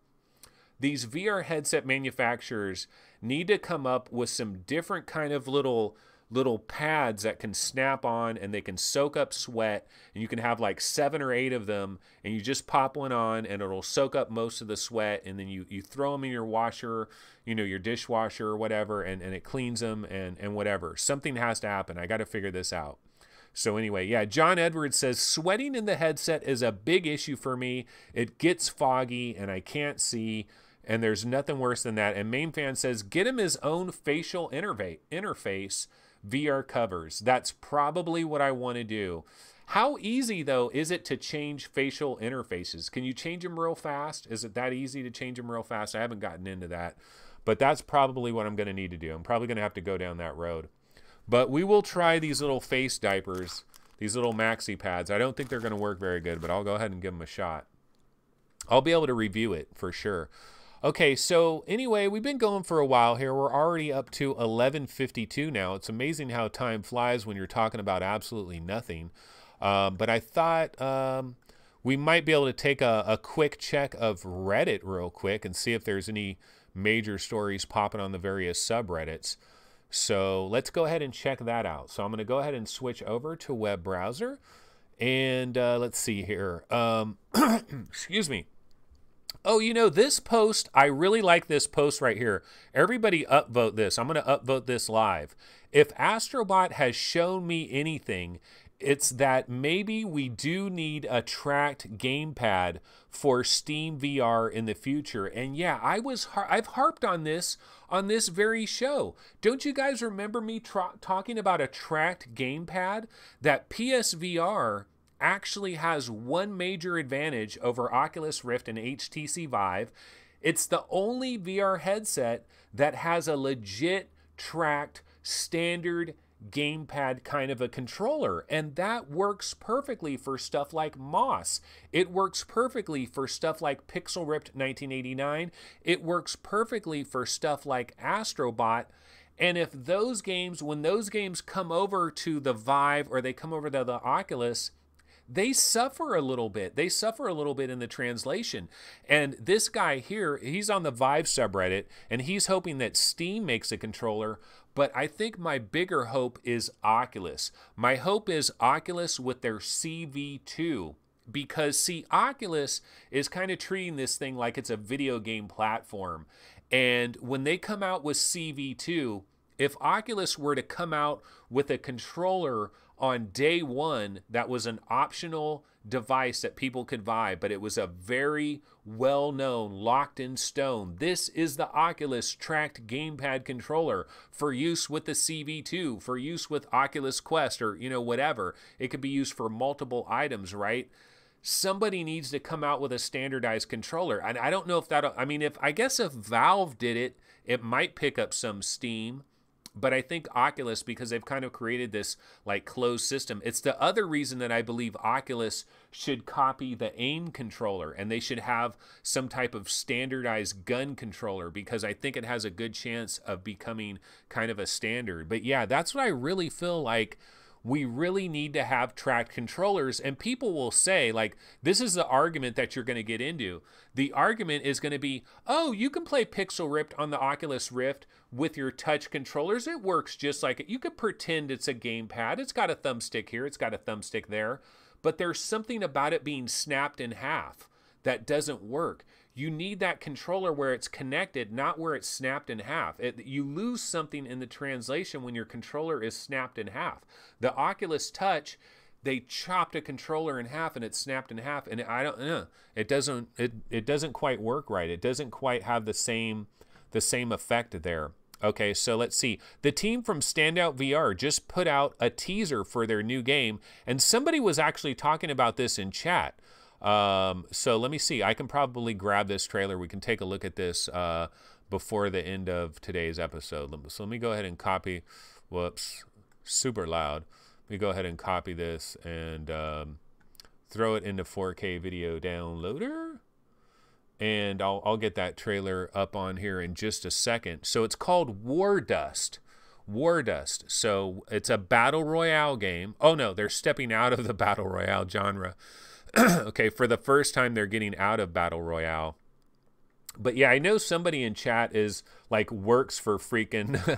these VR headset manufacturers need to come up with some different kind of little pads that can snap on and they can soak up sweat, and you can have like 7 or 8 of them, and you just pop one on and it'll soak up most of the sweat, and then you throw them in your washer, you know, your dishwasher or whatever, and it cleans them and whatever. Something has to happen. I got to figure this out. So anyway, yeah, John Edwards says, sweating in the headset is a big issue for me. It gets foggy and I can't see, and there's nothing worse than that. And Main Fan says, get him his own facial interface VR covers. That's probably what I want to do. How easy, though, is it to change facial interfaces? Can you change them real fast? Is it that easy to change them real fast? I haven't gotten into that, but that's probably what I'm going to need to do. I'm probably going to have to go down that road. But we will try these little face diapers, these little maxi pads. I don't think they're going to work very good, but I'll go ahead and give them a shot. I'll be able to review it for sure. Okay, so anyway, we've been going for a while here. We're already up to 11:52 now. It's amazing how time flies when you're talking about absolutely nothing. But I thought we might be able to take a quick check of Reddit real quick and see if there's any major stories popping on the various subreddits. So let's go ahead and check that out. So I'm going to go ahead and switch over to web browser. And let's see here. Excuse me. Oh, you know, this post, I really like this post right here. Everybody upvote this. I'm going to upvote this live. If Astrobot has shown me anything, it's that maybe we do need a tracked gamepad for Steam VR in the future. And yeah, I've harped on this very show. Don't you guys remember me talking about a tracked gamepad? That PSVR actually has one major advantage over Oculus Rift and HTC Vive. It's the only VR headset that has a legit tracked standard gamepad kind of a controller, and that works perfectly for stuff like Moss. It works perfectly for stuff like Pixel Ripped 1989. It works perfectly for stuff like Astrobot. And if those games, when those games come over to the Vive or they come over to the Oculus, they suffer a little bit. They suffer a little bit in the translation. And this guy here, he's on the Vive subreddit, and he's hoping that Steam makes a controller. But I think my bigger hope is Oculus. My hope is Oculus with their CV2. Because, see, Oculus is kind of treating this thing like it's a video game platform. And when they come out with CV2, if Oculus were to come out with a controller on day one that was an optional device that people could buy, but it was a very well-known, locked in stone, this is the Oculus tracked gamepad controller for use with the CV2, for use with Oculus Quest, or, you know, whatever. It could be used for multiple items, right? Somebody needs to come out with a standardized controller. And I don't know if that'll, I mean, I guess if Valve did it, it might pick up some steam. But I think Oculus, because they've kind of created this like closed system, it's the other reason that I believe Oculus should copy the AIM controller, and they should have some type of standardized gun controller, because I think it has a good chance of becoming kind of a standard. But yeah, that's what I really feel like. We really need to have tracked controllers, and people will say, like, this is the argument that you're going to get into. The argument is going to be, oh, you can play Pixel Ripped on the Oculus Rift with your touch controllers. It works just like it. You could pretend it's a gamepad. It's got a thumbstick here. It's got a thumbstick there. But there's something about it being snapped in half that doesn't work. You need that controller where it's connected, not where it's snapped in half. You lose something in the translation when your controller is snapped in half. The Oculus Touch, they chopped a controller in half and it's snapped in half, and I don't know. It doesn't quite work right. It doesn't quite have the same effect there. Okay, so let's see. The team from Standout VR just put out a teaser for their new game, and somebody was actually talking about this in chat. So let me see. I can probably grab this trailer. We can take a look at this before the end of today's episode. So let me go ahead and copy. Whoops, super loud. Let me go ahead and copy this and throw it into 4K video downloader. And I'll get that trailer up on here in just a second. So it's called War Dust. War Dust. So it's a battle royale game. Oh no, they're stepping out of the battle royale genre. Okay, for the first time they're getting out of battle royale. But yeah, I know somebody in chat is like works for the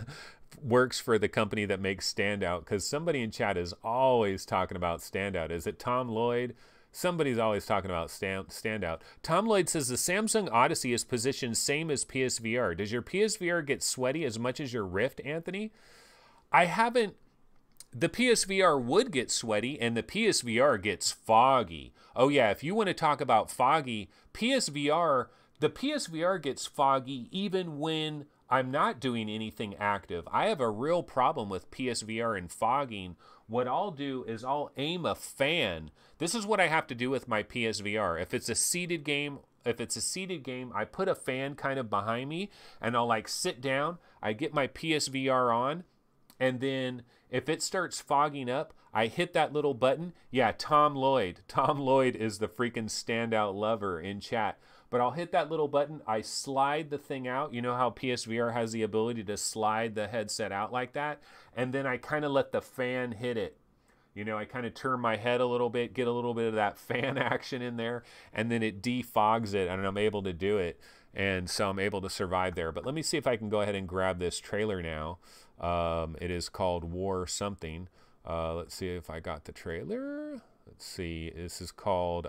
company that makes Standout, because somebody in chat is always talking about Standout. Is it Tom Lloyd? Somebody's always talking about Standout. Tom Lloyd says the Samsung Odyssey is positioned same as PSVR. Does your PSVR get sweaty as much as your Rift, Anthony? I haven't. The PSVR would get sweaty, and the PSVR gets foggy. Oh yeah, if you want to talk about foggy, the PSVR gets foggy even when I'm not doing anything active. I have a real problem with PSVR and fogging. What I'll do is I'll aim a fan. This is what I have to do with my PSVR. If it's a seated game, I put a fan kind of behind me, and I'll like sit down, I get my PSVR on, and then if it starts fogging up, I hit that little button. Yeah, Tom Lloyd. Tom Lloyd is the freaking Standout lover in chat. But I'll hit that little button. I slide the thing out. You know how PSVR has the ability to slide the headset out like that? And then I kind of let the fan hit it. You know, I kind of turn my head a little bit, get a little bit of that fan action in there, and then it defogs it, and I'm able to do it. And so I'm able to survive there. But let me see if I can go ahead and grab this trailer now. It is called War something. Let's see if I got the trailer. Let's see. This is called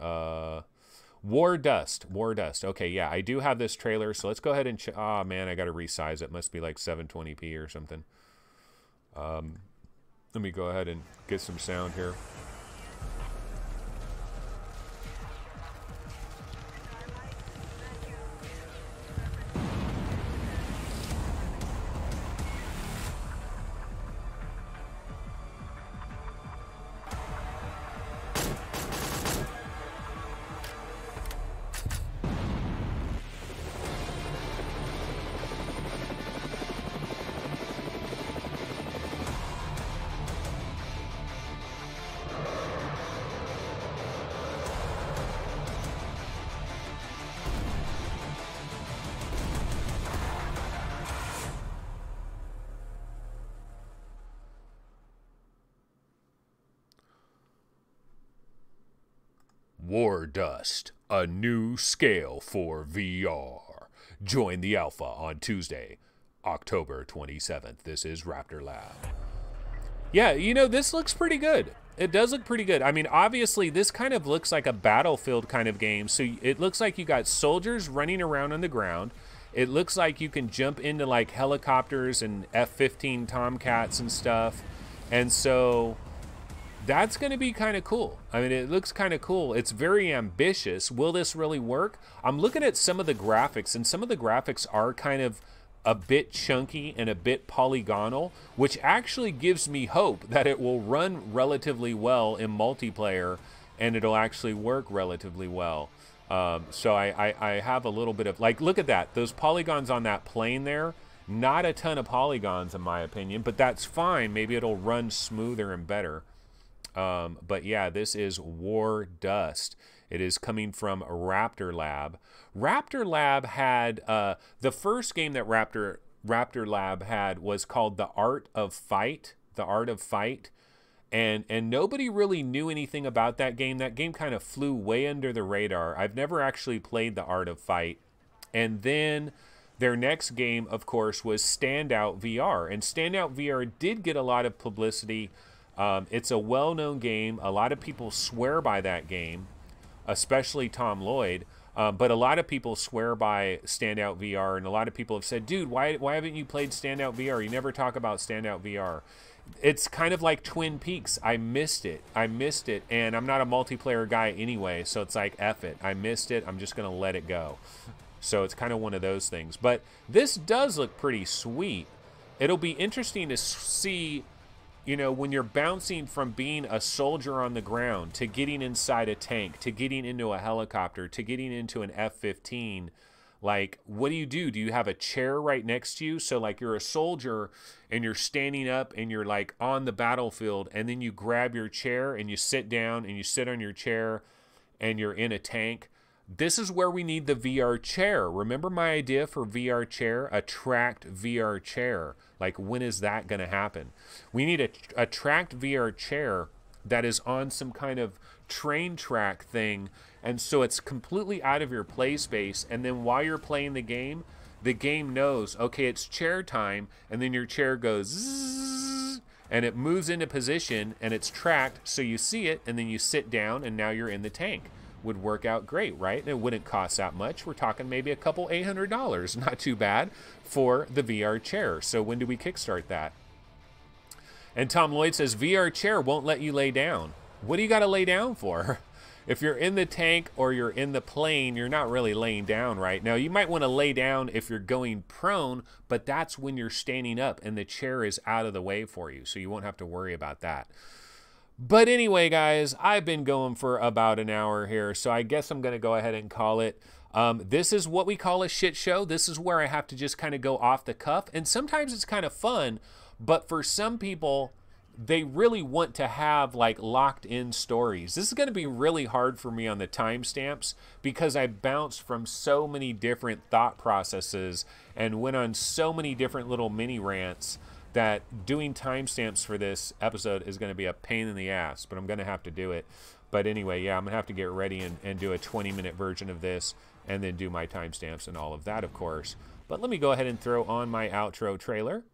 War Dust. War Dust. Okay, yeah, I do have this trailer. So let's go ahead and... Oh, man, I got to resize it. Must be like 720p or something. Let me go ahead and get some sound here. War Dust, a new scale for VR. Join the alpha on Tuesday, October 27th. This is Raptor Lab. Yeah, you know, this looks pretty good. It does look pretty good. I mean, obviously, this kind of looks like a Battlefield kind of game. So it looks like you got soldiers running around on the ground. It looks like you can jump into, like, helicopters and F-15 Tomcats and stuff. And so... that's going to be kind of cool. I mean, it looks kind of cool. It's very ambitious. Will this really work? I'm looking at some of the graphics, and some of the graphics are kind of a bit chunky and a bit polygonal, which actually gives me hope that it will run relatively well in multiplayer, and it'll actually work relatively well. So I have a little bit of, like, look at that. Those polygons on that plane there, not a ton of polygons in my opinion, but that's fine. Maybe it'll run smoother and better. But yeah, this is War Dust. It is coming from Raptor Lab. Raptor Lab had, the first game that Raptor Lab had was called The Art of Fight. The Art of Fight. And nobody really knew anything about that game. That game kind of flew way under the radar. I've never actually played The Art of Fight. And then their next game, of course, was Standout VR. And Standout VR did get a lot of publicity. It's a well-known game. A lot of people swear by that game, especially Tom Lloyd. But a lot of people swear by Standout VR, and a lot of people have said, dude, why haven't you played Standout VR? You never talk about Standout VR. It's kind of like Twin Peaks. I missed it, and I'm not a multiplayer guy anyway, so it's like, F it. I missed it. I'm just going to let it go. So it's kind of one of those things. But this does look pretty sweet. It'll be interesting to see... you know, when you're bouncing from being a soldier on the ground to getting inside a tank, to getting into a helicopter, to getting into an F-15, like, what do? Do you have a chair right next to you? So, like, you're a soldier and you're standing up and you're, like, on the battlefield, and then you grab your chair and you sit down and you sit on your chair and you're in a tank. This is where we need the VR chair. Remember my idea for VR chair? A tracked VR chair. Like, when is that going to happen? We need a tracked VR chair that is on some kind of train track thing, and so it's completely out of your play space, and then while you're playing the game knows, okay, it's chair time, and then your chair goes zzz, and it moves into position, and it's tracked, so you see it, and then you sit down, and now you're in the tank. Would work out great, right? And it wouldn't cost that much. We're talking maybe a couple $800. Not too bad for the VR chair. So when do we kickstart that? And Tom Lloyd says, VR chair won't let you lay down. What do you got to lay down for? If you're in the tank or you're in the plane, you're not really laying down, right? Now, you might want to lay down if you're going prone, but that's when you're standing up and the chair is out of the way for you. So you won't have to worry about that. But anyway, guys, I've been going for about an hour here, so I guess I'm going to go ahead and call it. This is what we call a shit show. This is where I have to just kind of go off the cuff, and sometimes it's kind of fun, but for some people, they really want to have, like, locked-in stories. This is going to be really hard for me on the timestamps because I bounced from so many different thought processes and went on so many different little mini rants that doing timestamps for this episode is going to be a pain in the ass, but I'm going to have to do it. But anyway, yeah, I'm going to have to get ready and do a 20-minute version of this and then do my timestamps and all of that, of course. But let me go ahead and throw on my outro trailer.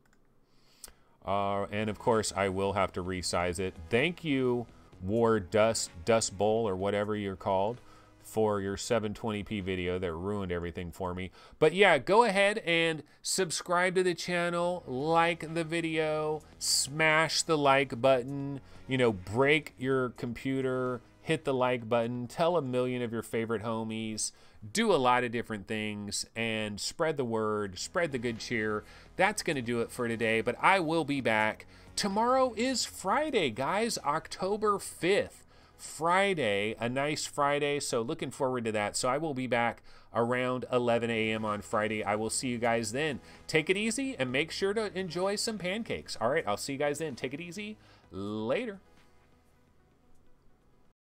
And of course, I will have to resize it. Thank you, War Dust Bowl, or whatever you're called, for your 720p video that ruined everything for me. But yeah, go ahead and subscribe to the channel, like the video, smash the like button, you know, break your computer, hit the like button, tell 1 million of your favorite homies, do a lot of different things, and spread the word, spread the good cheer. That's going to do it for today, but I will be back. Tomorrow is Friday, guys, October 5th. Friday, a nice Friday, so looking forward to that. So I will be back around 11 a.m. on Friday. I will see you guys then. Take it easy and make sure to enjoy some pancakes. All right, I'll see you guys then. Take it easy. Later.